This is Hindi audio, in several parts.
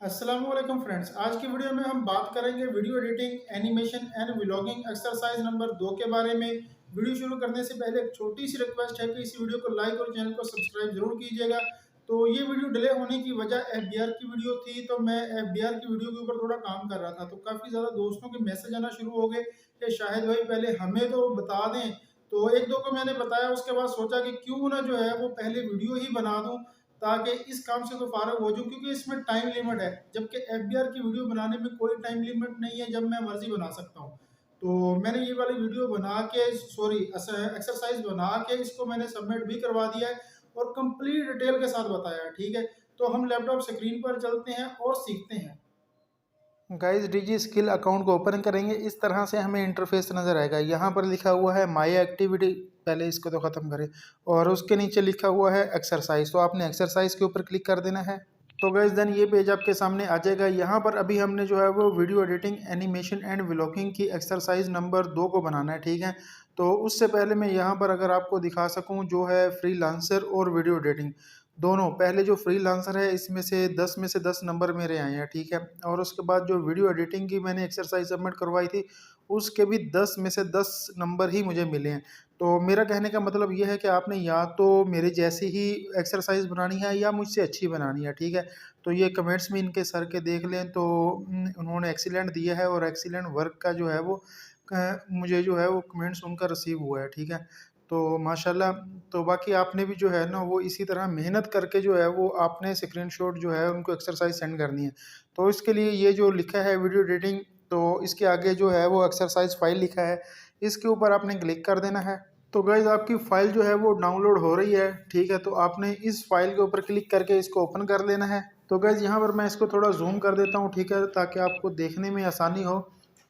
अस्सलाम वालेकुम फ्रेंड्स। आज की वीडियो में हम बात करेंगे video editing, animation and vlogging exercise number 2 के बारे में। वीडियो शुरू करने से पहले एक छोटी सी रिक्वेस्ट है कि इस वीडियो को लाइक और चैनल को सब्सक्राइब जरूर कीजिएगा। तो ये वीडियो डिले होने की वजह एफबीआर की वीडियो थी, तो मैं एफबीआर की वीडियो के ऊपर थोड़ा काम कर रहा था, तो काफ़ी ज़्यादा दोस्तों के मैसेज आना शुरू हो गए कि शाहिद भाई पहले हमें तो बता दें। तो एक दो को मैंने बताया, उसके बाद सोचा कि क्यों ना जो है वो पहले वीडियो ही बना दूं, ताकि इस काम से तो फारग हो जाऊँ, क्योंकि इसमें टाइम लिमिट है, जबकि एफबीआर की वीडियो बनाने में कोई टाइम लिमिट नहीं है, जब मैं मर्जी बना सकता हूँ। तो मैंने ये वाली वीडियो बना के, सॉरी, एक्सरसाइज बना के इसको मैंने सबमिट भी करवा दिया है और कंप्लीट डिटेल के साथ बताया है। ठीक है, तो हम लैपटॉप स्क्रीन पर चलते हैं और सीखते हैं। गाइस, डीजी स्किल अकाउंट को ओपन करेंगे। इस तरह से हमें इंटरफेस नज़र आएगा। यहाँ पर लिखा हुआ है माई एक्टिविटी, पहले इसको तो ख़त्म करें, और उसके नीचे लिखा हुआ है एक्सरसाइज। तो आपने एक्सरसाइज के ऊपर क्लिक कर देना है। तो गाइस देन ये पेज आपके सामने आ जाएगा। यहाँ पर अभी हमने जो है वो video editing, animation and vlogging की एक्सरसाइज नंबर 2 को बनाना है। ठीक है, तो उससे पहले मैं यहाँ पर अगर आपको दिखा सकूँ, जो है फ्रीलांसर और वीडियो एडिटिंग दोनों, पहले जो फ्रीलांसर है इसमें से 10 में से 10 नंबर मेरे आए हैं। ठीक है, और उसके बाद जो वीडियो एडिटिंग की मैंने एक्सरसाइज सबमिट करवाई थी, उसके भी 10 में से 10 नंबर ही मुझे मिले हैं। तो मेरा कहने का मतलब ये है कि आपने या तो मेरे जैसी ही एक्सरसाइज बनानी है या मुझसे अच्छी बनानी है। ठीक है, तो ये कमेंट्स में इनके सर के देख लें तो उन्होंने एक्सीलेंट दिया है, और एक्सीलेंट वर्क का जो है वो मुझे जो है वो कमेंट्स उनका रिसीव हुआ है। ठीक है, तो माशाल्लाह। तो बाकी आपने भी जो है ना वो इसी तरह मेहनत करके जो है वो आपने स्क्रीनशॉट जो है उनको एक्सरसाइज सेंड करनी है। तो इसके लिए ये जो लिखा है वीडियो एडिटिंग, तो इसके आगे जो है वो एक्सरसाइज फाइल लिखा है, इसके ऊपर आपने क्लिक कर देना है। तो गाइज आपकी फ़ाइल जो है वो डाउनलोड हो रही है। ठीक है, तो आपने इस फाइल के ऊपर क्लिक करके इसको ओपन कर लेना है। तो गाइज यहाँ पर मैं इसको थोड़ा जूम कर देता हूँ, ठीक है, ताकि आपको देखने में आसानी हो।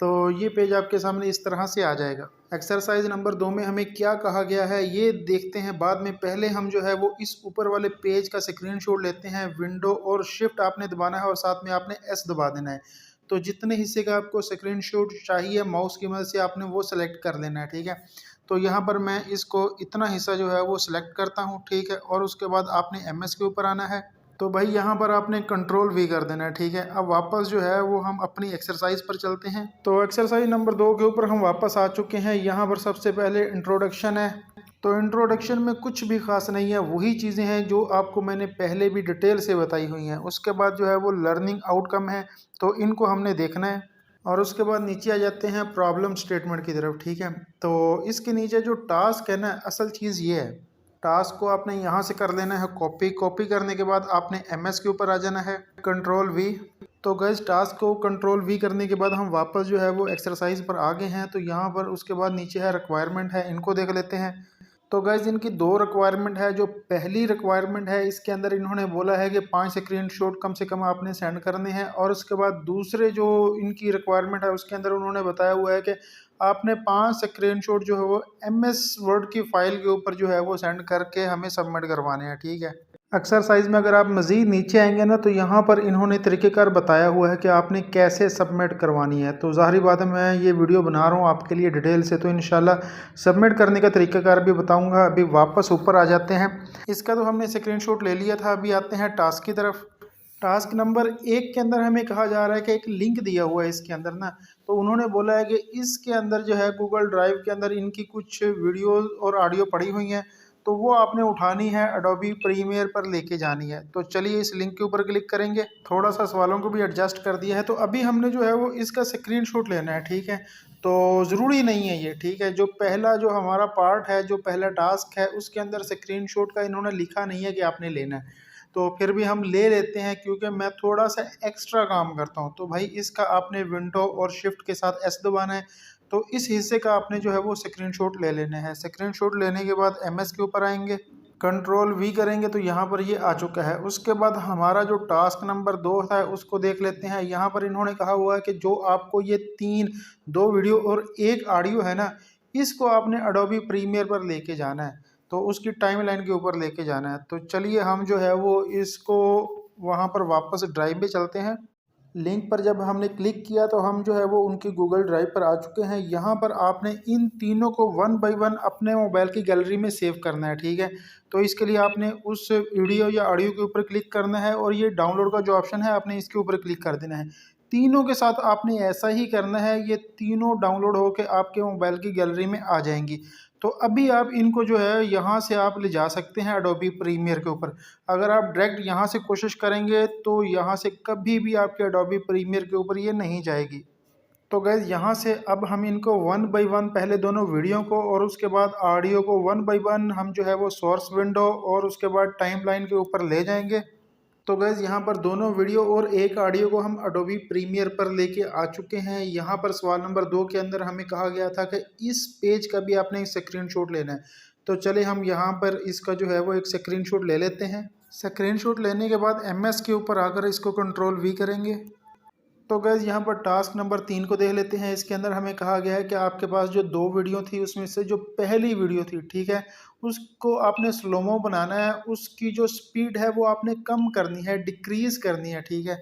तो ये पेज आपके सामने इस तरह से आ जाएगा। एक्सरसाइज नंबर 2 में हमें क्या कहा गया है ये देखते हैं बाद में। पहले हम जो है वो इस ऊपर वाले पेज का स्क्रीनशॉट लेते हैं। विंडो और शिफ्ट आपने दबाना है और साथ में आपने एस दबा देना है। तो जितने हिस्से का आपको स्क्रीनशॉट चाहिए माउस की मदद से आपने वो सेलेक्ट कर लेना है। ठीक है, तो यहाँ पर मैं इसको इतना हिस्सा जो है वो सिलेक्ट करता हूँ। ठीक है, और उसके बाद आपने एमएस के ऊपर आना है। तो भाई यहाँ पर आपने कंट्रोल वी कर देना है। ठीक है, अब वापस जो है वो हम अपनी एक्सरसाइज पर चलते हैं। तो एक्सरसाइज नंबर 2 के ऊपर हम वापस आ चुके हैं। यहाँ पर सबसे पहले इंट्रोडक्शन है। तो इंट्रोडक्शन में कुछ भी खास नहीं है, वही चीज़ें हैं जो आपको मैंने पहले भी डिटेल से बताई हुई हैं। उसके बाद जो है वो लर्निंग आउटकम है, तो इनको हमने देखना है। और उसके बाद नीचे आ जाते हैं प्रॉब्लम स्टेटमेंट की तरफ। ठीक है, तो इसके नीचे जो टास्क है ना, असल चीज़ ये है, टास्क को आपने यहाँ से कर लेना है कॉपी। कॉपी करने के बाद आपने एमएस के ऊपर आ जाना है, कंट्रोल वी। तो गैस टास्क को कंट्रोल वी करने के बाद हम वापस जो है वो एक्सरसाइज पर आ गए हैं। तो यहाँ पर उसके बाद नीचे है रिक्वायरमेंट है, इनको देख लेते हैं। तो गैस इनकी दो रिक्वायरमेंट है। जो पहली रिक्वायरमेंट है इसके अंदर इन्होंने बोला है कि 5 स्क्रीनशॉट कम से कम आपने सेंड करने हैं। और उसके बाद दूसरे जो इनकी रिक्वायरमेंट है उसके अंदर उन्होंने बताया हुआ है कि आपने 5 स्क्रीनशॉट जो है वो एमएस वर्ड की फाइल के ऊपर जो है वो सेंड करके हमें सबमिट करवाने हैं। ठीक है, एक्सरसाइज में अगर आप मज़ीद नीचे आएंगे ना, तो यहाँ पर इन्होंने तरीक़ेकार बताया हुआ है कि आपने कैसे सबमिट करवानी है। तो ज़ाहिर बात है मैं ये वीडियो बना रहा हूँ आपके लिए डिटेल से, तो इंशाल्लाह सबमिट करने का तरीक़ेकार भी बताऊँगा। अभी वापस ऊपर आ जाते हैं। इसका तो हमने स्क्रीनशॉट ले लिया था। अभी आते हैं टास्क की तरफ। टास्क नंबर 1 के अंदर हमें कहा जा रहा है कि एक लिंक दिया हुआ है इसके अंदर ना, तो उन्होंने बोला है कि इसके अंदर जो है गूगल ड्राइव के अंदर इनकी कुछ वीडियो और ऑडियो पड़ी हुई हैं, तो वो आपने उठानी है, एडोबी प्रीमियर पर लेके जानी है। तो चलिए इस लिंक के ऊपर क्लिक करेंगे। थोड़ा सा सवालों को भी एडजस्ट कर दिया है। तो अभी हमने जो है वो इसका स्क्रीनशॉट लेना है। ठीक है, तो ज़रूरी नहीं है ये। ठीक है, जो पहला जो हमारा पार्ट है, जो पहला टास्क है, उसके अंदर स्क्रीनशॉट का इन्होंने लिखा नहीं है कि आपने लेना है। तो फिर भी हम ले लेते हैं क्योंकि मैं थोड़ा सा एक्स्ट्रा काम करता हूँ। तो भाई इसका आपने विंडो और शिफ्ट के साथ एस दबाना है। तो इस हिस्से का आपने जो है वो स्क्रीनशॉट ले लेना है। स्क्रीनशॉट लेने के बाद एमएस के ऊपर आएंगे, कंट्रोल वी करेंगे तो यहाँ पर ये आ चुका है। उसके बाद हमारा जो टास्क नंबर 2 था उसको देख लेते हैं। यहाँ पर इन्होंने कहा हुआ है कि जो आपको ये 2 वीडियो और 1 ऑडियो है ना, इसको आपने एडोबी प्रीमियर पर लेके जाना है। तो उसकी टाइमलाइन के ऊपर लेके जाना है। तो चलिए हम जो है वो इसको वहाँ पर वापस ड्राइव पे चलते हैं। लिंक पर जब हमने क्लिक किया तो हम जो है वो उनकी गूगल ड्राइव पर आ चुके हैं। यहाँ पर आपने इन तीनों को वन बाय वन अपने मोबाइल की गैलरी में सेव करना है, ठीक है। तो इसके लिए आपने उस वीडियो या ऑडियो के ऊपर क्लिक करना है और ये डाउनलोड का जो ऑप्शन है आपने इसके ऊपर क्लिक कर देना है। तीनों के साथ आपने ऐसा ही करना है, ये तीनों डाउनलोड होकर आपके मोबाइल की गैलरी में आ जाएंगी। तो अभी आप इनको जो है यहाँ से आप ले जा सकते हैं एडोबी प्रीमियर के ऊपर। अगर आप डायरेक्ट यहाँ से कोशिश करेंगे तो यहाँ से कभी भी आपके एडोबी प्रीमियर के ऊपर ये नहीं जाएगी। तो गैस यहाँ से अब हम इनको वन बाय वन पहले दोनों वीडियो को और उसके बाद ऑडियो को वन बाय वन हम जो है वो सोर्स विंडो और उसके बाद टाइमलाइन के ऊपर ले जाएंगे। तो गैस यहाँ पर दोनों वीडियो और एक ऑडियो को हम एडोबी प्रीमियर पर लेके आ चुके हैं। यहाँ पर सवाल नंबर 2 के अंदर हमें कहा गया था कि इस पेज का भी आपने एक स्क्रीनशॉट लेना है। तो चले हम यहाँ पर इसका जो है वो एक स्क्रीनशॉट ले लेते हैं। स्क्रीनशॉट लेने के बाद MS के ऊपर आकर इसको कंट्रोल V करेंगे। तो गैस यहाँ पर टास्क नंबर 3 को देख लेते हैं। इसके अंदर हमें कहा गया है कि आपके पास जो 2 वीडियो थी उसमें से जो पहली वीडियो थी, ठीक है, उसको आपने स्लोमो बनाना है। उसकी जो स्पीड है वो आपने कम करनी है, डिक्रीज़ करनी है, ठीक है।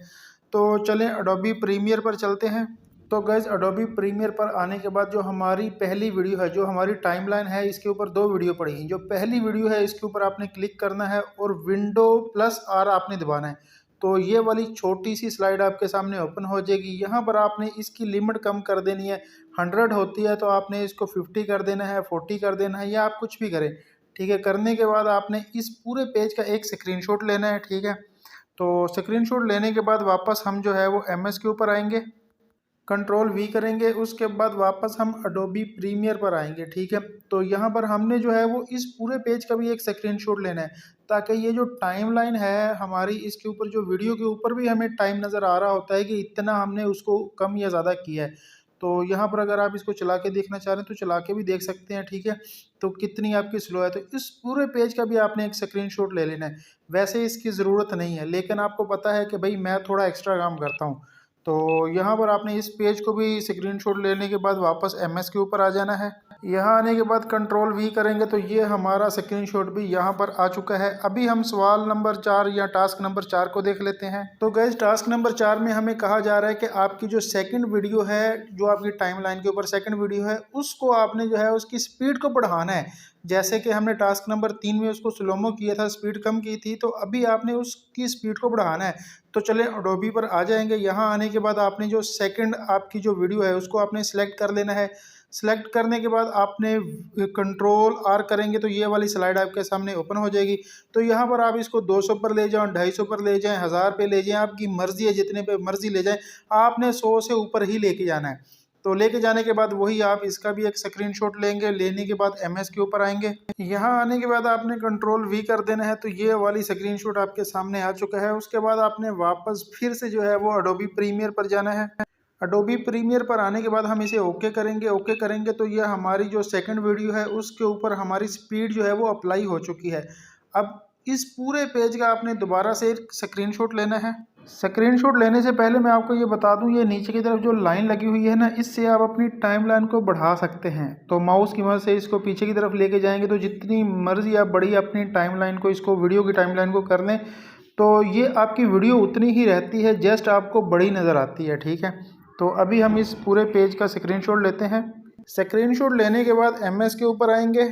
तो चलें एडोबी प्रीमियर पर चलते हैं। तो गैस एडोबी प्रीमियर पर आने के बाद जो हमारी पहली वीडियो है, जो हमारी टाइमलाइन है, इसके ऊपर 2 वीडियो पड़ी हैं। जो पहली वीडियो है इसके ऊपर आपने क्लिक करना है और विंडो प्लस R आपने दबाना है। तो ये वाली छोटी सी स्लाइड आपके सामने ओपन हो जाएगी। यहाँ पर आपने इसकी लिमिट कम कर देनी है। 100 होती है तो आपने इसको 50 कर देना है, 40 कर देना है, या आप कुछ भी करें, ठीक है। करने के बाद आपने इस पूरे पेज का एक स्क्रीनशॉट लेना है, ठीक है। तो स्क्रीनशॉट लेने के बाद वापस हम जो है वो MS के ऊपर आएंगे, कंट्रोल V करेंगे। उसके बाद वापस हम एडोबी प्रीमियर पर आएंगे, ठीक है। तो यहाँ पर हमने जो है वो इस पूरे पेज का भी एक स्क्रीनशॉट लेना है, ताकि ये जो टाइमलाइन है हमारी, इसके ऊपर जो वीडियो के ऊपर भी हमें टाइम नज़र आ रहा होता है कि इतना हमने उसको कम या ज़्यादा किया है। तो यहाँ पर अगर आप इसको चला के देखना चाह रहे हैं तो चला के भी देख सकते हैं, ठीक है। तो कितनी आपकी स्लो है। तो इस पूरे पेज का भी आपने एक स्क्रीनशॉट ले लेना है। वैसे इसकी ज़रूरत नहीं है, लेकिन आपको पता है कि भाई मैं थोड़ा एक्स्ट्रा काम करता हूँ। तो यहाँ पर आपने इस पेज को भी स्क्रीनशॉट लेने के बाद वापस MS के ऊपर आ जाना है। यहाँ आने के बाद कंट्रोल V करेंगे तो ये हमारा स्क्रीनशॉट भी यहाँ पर आ चुका है। अभी हम सवाल नंबर 4 या टास्क नंबर 4 को देख लेते हैं। तो गैस टास्क नंबर 4 में हमें कहा जा रहा है कि आपकी जो सेकंड वीडियो है, जो आपकी टाइमलाइन के ऊपर सेकंड वीडियो है, उसको आपने जो है उसकी स्पीड को बढ़ाना है। जैसे कि हमने टास्क नंबर 3 में उसको स्लोमो किया था, स्पीड कम की थी, तो अभी आपने उसकी स्पीड को बढ़ाना है। तो चले एडोबी पर आ जाएंगे। यहाँ आने के बाद आपने जो सेकंड आपकी जो वीडियो है उसको आपने सेलेक्ट कर लेना है। सेलेक्ट करने के बाद आपने कंट्रोल R करेंगे तो ये वाली स्लाइड आपके सामने ओपन हो जाएगी। तो यहाँ पर आप इसको 200 पर ले जाओ, 250 पर ले जाएं, 1000 पे ले जाएं, आपकी मर्जी है, जितने पे मर्जी ले जाएं। आपने 100 से ऊपर ही लेके जाना है। तो लेके जाने के बाद वही आप इसका भी एक स्क्रीनशॉट लेंगे। लेने के बाद MS के ऊपर आएंगे। यहाँ आने के बाद आपने कंट्रोल V कर देना है। तो ये वाली स्क्रीनशॉट आपके सामने आ चुका है। उसके बाद आपने वापस फिर से जो है वो एडोबी प्रीमियर पर जाना है। एडोबी प्रीमियर पर आने के बाद हम इसे ओके करेंगे। ओके करेंगे तो ये हमारी जो सेकंड वीडियो है उसके ऊपर हमारी स्पीड जो है वो अप्लाई हो चुकी है। अब इस पूरे पेज का आपने दोबारा से एक स्क्रीनशॉट लेना है। स्क्रीनशॉट लेने से पहले मैं आपको ये बता दूं, ये नीचे की तरफ जो लाइन लगी हुई है ना, इससे आप अपनी टाइमलाइन को बढ़ा सकते हैं। तो माउस की मदद से इसको पीछे की तरफ लेके जाएंगे तो जितनी मर्जी आप बड़ी अपनी टाइमलाइन को, इसको वीडियो की टाइमलाइन को कर लें तो ये आपकी वीडियो उतनी ही रहती है, जस्ट आपको बड़ी नज़र आती है, ठीक है। तो अभी हम इस पूरे पेज का स्क्रीनशॉट लेते हैं। स्क्रीनशॉट लेने के बाद MS के ऊपर आएंगे,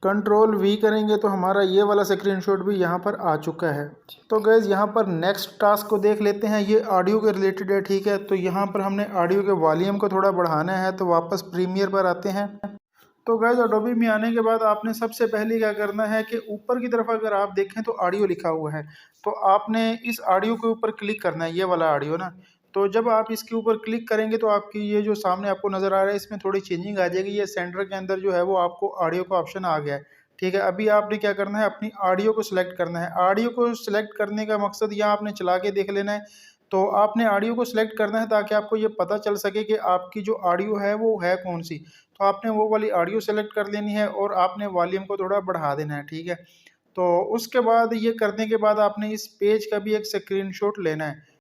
कंट्रोल V करेंगे तो हमारा ये वाला स्क्रीनशॉट भी यहाँ पर आ चुका है। तो गैस यहाँ पर नेक्स्ट टास्क को देख लेते हैं। ये ऑडियो के रिलेटेड है, ठीक है। तो यहाँ पर हमने ऑडियो के वॉल्यूम को थोड़ा बढ़ाना है। तो वापस प्रीमियर पर आते हैं। तो गैस एडोबी में आने के बाद आपने सबसे पहले क्या करना है कि ऊपर की तरफ अगर आप देखें तो ऑडियो लिखा हुआ है, तो आपने इस ऑडियो के ऊपर क्लिक करना है, ये वाला ऑडियो ना। तो जब आप इसके ऊपर क्लिक करेंगे तो आपकी ये जो सामने आपको नज़र आ रहा है इसमें थोड़ी चेंजिंग आ जाएगी। ये सेंटर के अंदर जो है वो आपको ऑडियो का ऑप्शन आ गया है, ठीक है। अभी आपने क्या करना है, अपनी ऑडियो को सिलेक्ट करना है। ऑडियो को सिलेक्ट करने का मकसद यहाँ आपने चला के देख लेना है। तो आपने ऑडियो को सिलेक्ट करना है ताकि आपको ये पता चल सके कि आपकी जो ऑडियो है वो है कौन सी। तो आपने वो वाली ऑडियो सेलेक्ट कर लेनी है और आपने वॉल्यूम को थोड़ा बढ़ा देना है, ठीक है। तो उसके बाद ये करने के बाद आपने इस पेज का भी एक स्क्रीनशॉट लेना है।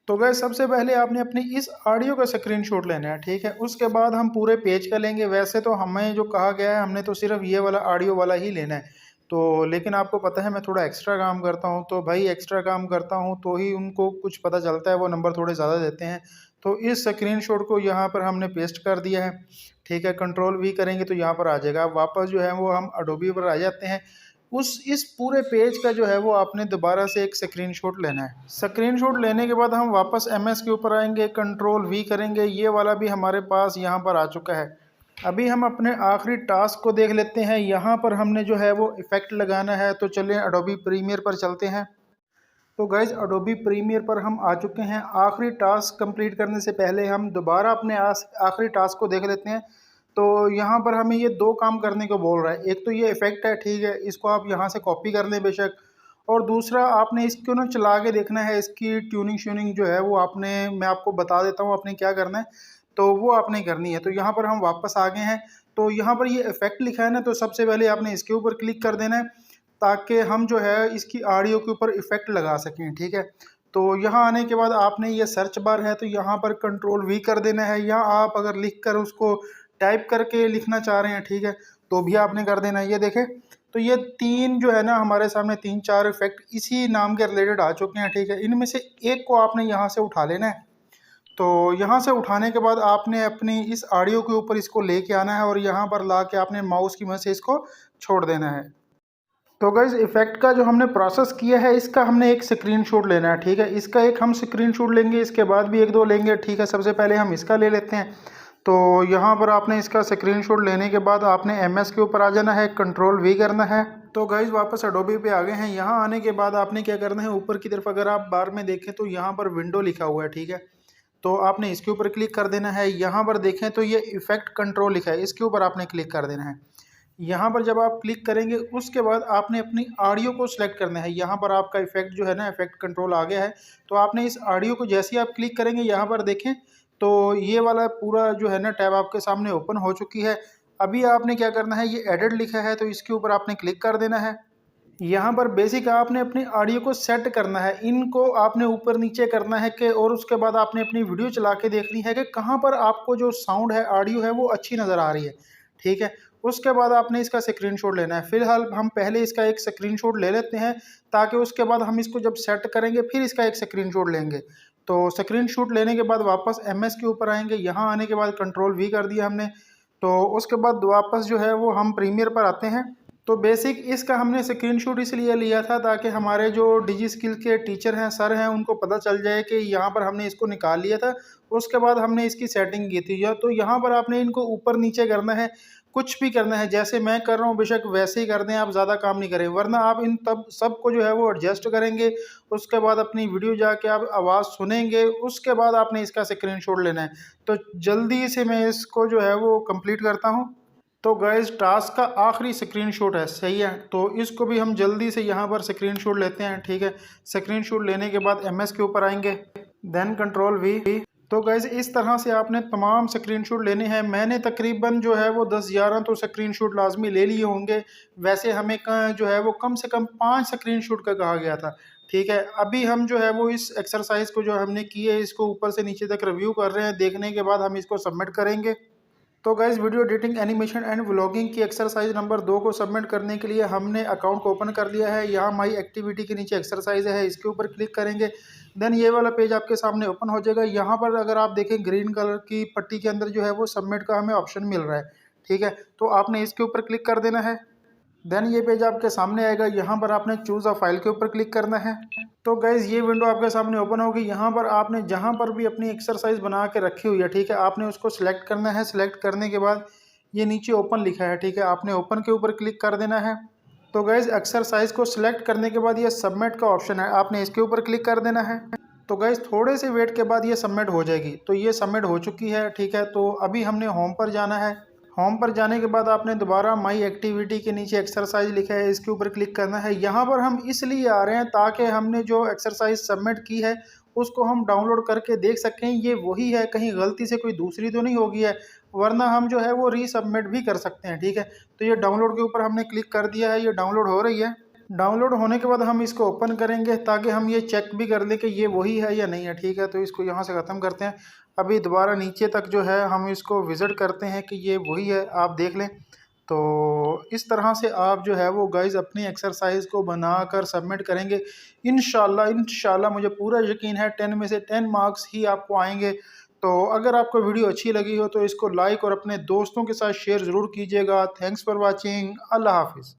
तो गैस सबसे पहले आपने अपनी इस ऑडियो का स्क्रीनशॉट लेना है, ठीक है। उसके बाद हम पूरे पेज का लेंगे। वैसे तो हमें जो कहा गया है, हमने तो सिर्फ ये वाला ऑडियो वाला ही लेना है। तो लेकिन आपको पता है मैं थोड़ा एक्स्ट्रा काम करता हूँ, तो भाई एक्स्ट्रा काम करता हूँ तो ही उनको कुछ पता चलता है, वो नंबर थोड़े ज़्यादा देते हैं। तो इस स्क्रीनशॉट को यहाँ पर हमने पेस्ट कर दिया है, ठीक है। कंट्रोल वी करेंगे तो यहाँ पर आ जाएगा। वापस जो है वो हम एडोबी पर आ जाते हैं। इस पूरे पेज का जो है वो आपने दोबारा से एक स्क्रीनशॉट लेना है। स्क्रीनशॉट लेने के बाद हम वापस एमएस के ऊपर आएंगे, कंट्रोल वी करेंगे, ये वाला भी हमारे पास यहाँ पर आ चुका है। अभी हम अपने आखिरी टास्क को देख लेते हैं। यहाँ पर हमने जो है वो इफ़ेक्ट लगाना है, तो चलिए एडोबी प्रीमियर पर चलते हैं। तो गाइज एडोबी प्रीमियर पर हम आ चुके हैं। आखिरी टास्क कंप्लीट करने से पहले हम दोबारा अपने आखिरी टास्क को देख लेते हैं। तो यहाँ पर हमें ये दो काम करने को बोल रहा है। एक तो ये इफेक्ट है, ठीक है, इसको आप यहाँ से कॉपी कर लें बेशक। और दूसरा आपने इसको ना चला के देखना है, इसकी ट्यूनिंग श्यूनिंग जो है वो आपने, मैं आपको बता देता हूँ आपने क्या करना है, तो वो आपने करनी है। तो यहाँ पर हम वापस आ गए हैं। तो यहाँ पर ये इफेक्ट लिखा है ना, तो सबसे पहले आपने इसके ऊपर क्लिक कर देना है ताकि हम जो है इसकी ऑडियो के ऊपर इफेक्ट लगा सकें, ठीक है। तो यहाँ आने के बाद आपने ये सर्च बार है तो यहाँ पर कंट्रोल वी कर देना है, या आप अगर लिख कर उसको टाइप करके लिखना चाह रहे हैं, ठीक है, तो भी आपने कर देना है। ये देखें, तो ये तीन जो है ना हमारे सामने 3-4 इफेक्ट इसी नाम के रिलेटेड आ चुके हैं, ठीक है। इनमें से एक को आपने यहाँ से उठा लेना है। तो यहाँ से उठाने के बाद आपने अपनी इस ऑडियो के ऊपर इसको लेके आना है और यहाँ पर ला के आपने माउस की मदद से इसको छोड़ देना है। तो गाइज इफेक्ट का जो हमने प्रोसेस किया है इसका हमने एक स्क्रीनशॉट लेना है, ठीक है। इसका एक हम स्क्रीनशॉट लेंगे, इसके बाद भी एक दो लेंगे, ठीक है। सबसे पहले हम इसका ले लेते हैं। तो यहाँ पर आपने इसका स्क्रीनशॉट लेने के बाद आपने एमएस के ऊपर आ जाना है, कंट्रोल वी करना है। तो गाइज वापस एडोबी पे आ गए हैं। यहाँ आने के बाद आपने क्या करना है, ऊपर की तरफ अगर आप बार में देखें तो यहाँ पर विंडो लिखा हुआ है, ठीक है। तो आपने इसके ऊपर क्लिक कर देना है। यहाँ पर देखें तो ये इफेक्ट कंट्रोल लिखा है, इसके ऊपर आपने क्लिक कर देना है। यहाँ पर जब आप क्लिक करेंगे उसके बाद आपने अपनी ऑडियो को सिलेक्ट करना है। यहाँ पर आपका इफेक्ट जो है ना, इफेक्ट कंट्रोल आ गया है। तो आपने इस ऑडियो को जैसे ही आप क्लिक करेंगे यहाँ पर देखें तो ये वाला पूरा जो है ना टैब आपके सामने ओपन हो चुकी है। अभी आपने क्या करना है, ये एडिट लिखा है तो इसके ऊपर आपने क्लिक कर देना है। यहाँ पर बेसिक आपने अपनी ऑडियो को सेट करना है, इनको आपने ऊपर नीचे करना है कि, और उसके बाद आपने अपनी वीडियो चला के देखनी है कि कहाँ पर आपको जो साउंड है, ऑडियो है, वो अच्छी नज़र आ रही है, ठीक है। उसके बाद आपने इसका स्क्रीनशॉट लेना है। फिलहाल हम पहले इसका एक स्क्रीनशॉट ले लेते हैं ताकि उसके बाद हम इसको जब सेट करेंगे फिर इसका एक स्क्रीनशॉट लेंगे। तो स्क्रीनशॉट लेने के बाद वापस एमएस के ऊपर आएंगे। यहाँ आने के बाद कंट्रोल वी कर दिया हमने। तो उसके बाद वापस जो है वो हम प्रीमियर पर आते हैं। तो बेसिक इसका हमने स्क्रीनशॉट इसलिए लिया था ताकि हमारे जो डिजी स्किल के टीचर हैं, सर हैं, उनको पता चल जाए कि यहाँ पर हमने इसको निकाल लिया था। उसके बाद हमने इसकी सेटिंग की थी। या तो यहाँ पर आपने इनको ऊपर नीचे करना है, कुछ भी करना है, जैसे मैं कर रहा हूँ बेशक वैसे ही कर दें, आप ज़्यादा काम नहीं करें, वरना आप इन तब सबको जो है वो एडजस्ट करेंगे। उसके बाद अपनी वीडियो जाके आप आवाज़ सुनेंगे, उसके बाद आपने इसका स्क्रीनशॉट लेना है। तो जल्दी से मैं इसको जो है वो कंप्लीट करता हूँ। तो गाइस टास्क का आखिरी स्क्रीनशॉट है, सही है। तो इसको भी हम जल्दी से यहाँ पर स्क्रीनशॉट लेते हैं, ठीक है। स्क्रीनशॉट लेने के बाद एमएस के ऊपर आएंगे, देन कंट्रोल वी। तो गाइस इस तरह से आपने तमाम स्क्रीनशॉट लेने हैं। मैंने तकरीबन जो है वो 10-11 तो स्क्रीनशॉट लाजमी ले लिए होंगे। वैसे हमें जो है वो कम से कम 5 स्क्रीनशॉट का कहा गया था, ठीक है। अभी हम जो है वो इस एक्सरसाइज को जो हमने की है इसको ऊपर से नीचे तक रिव्यू कर रहे हैं। देखने के बाद हम इसको सबमिट करेंगे। तो guys video editing, animation and vlogging की एक्सरसाइज नंबर 2 को सबमिट करने के लिए हमने अकाउंट को ओपन कर लिया है। यहाँ माई एक्टिविटी के नीचे एक्सरसाइज है, इसके ऊपर क्लिक करेंगे। देन ये वाला पेज आपके सामने ओपन हो जाएगा। यहाँ पर अगर आप देखें ग्रीन कलर की पट्टी के अंदर जो है वो सबमिट का हमें ऑप्शन मिल रहा है, ठीक है। तो आपने इसके ऊपर क्लिक कर देना है। देन ये पेज आपके सामने आएगा। यहाँ पर आपने चूज़ अ फाइल के ऊपर क्लिक करना है। तो गाइज़ ये विंडो आपके सामने ओपन होगी। यहाँ पर आपने जहाँ पर भी अपनी एक्सरसाइज बना के रखी हुई है, ठीक है, आपने उसको सिलेक्ट करना है। सिलेक्ट करने के बाद ये नीचे ओपन लिखा है, ठीक है, आपने ओपन के ऊपर क्लिक कर देना है। तो गाइज़ एक्सरसाइज को सिलेक्ट करने के बाद ये सबमिट का ऑप्शन है, आपने इसके ऊपर क्लिक कर देना है। तो गाइज़ थोड़े से वेट के बाद ये सबमिट हो जाएगी। तो ये सबमिट हो चुकी है, ठीक है। तो अभी हमने होम पर जाना है। होम पर जाने के बाद आपने दोबारा माई एक्टिविटी के नीचे एक्सरसाइज लिखा है, इसके ऊपर क्लिक करना है। यहाँ पर हम इसलिए आ रहे हैं ताकि हमने जो एक्सरसाइज सबमिट की है उसको हम डाउनलोड करके देख सकें ये वही है, कहीं गलती से कोई दूसरी तो नहीं होगी है, वरना हम जो है वो रीसबमिट भी कर सकते हैं, ठीक है। तो ये डाउनलोड के ऊपर हमने क्लिक कर दिया है, ये डाउनलोड हो रही है। डाउनलोड होने के बाद हम इसको ओपन करेंगे ताकि हम ये चेक भी कर लें कि ये वही है या नहीं है, ठीक है। तो इसको यहाँ से ख़त्म करते हैं। अभी दोबारा नीचे तक जो है हम इसको विज़िट करते हैं कि ये वही है, आप देख लें। तो इस तरह से आप जो है वो गाइज़ अपनी एक्सरसाइज को बनाकर सबमिट करेंगे। इंशाल्लाह मुझे पूरा यकीन है 10 में से 10 मार्क्स ही आपको आएंगे। तो अगर आपको वीडियो अच्छी लगी हो तो इसको लाइक और अपने दोस्तों के साथ शेयर ज़रूर कीजिएगा। Thanks for watching. अल्लाह हाफिज़।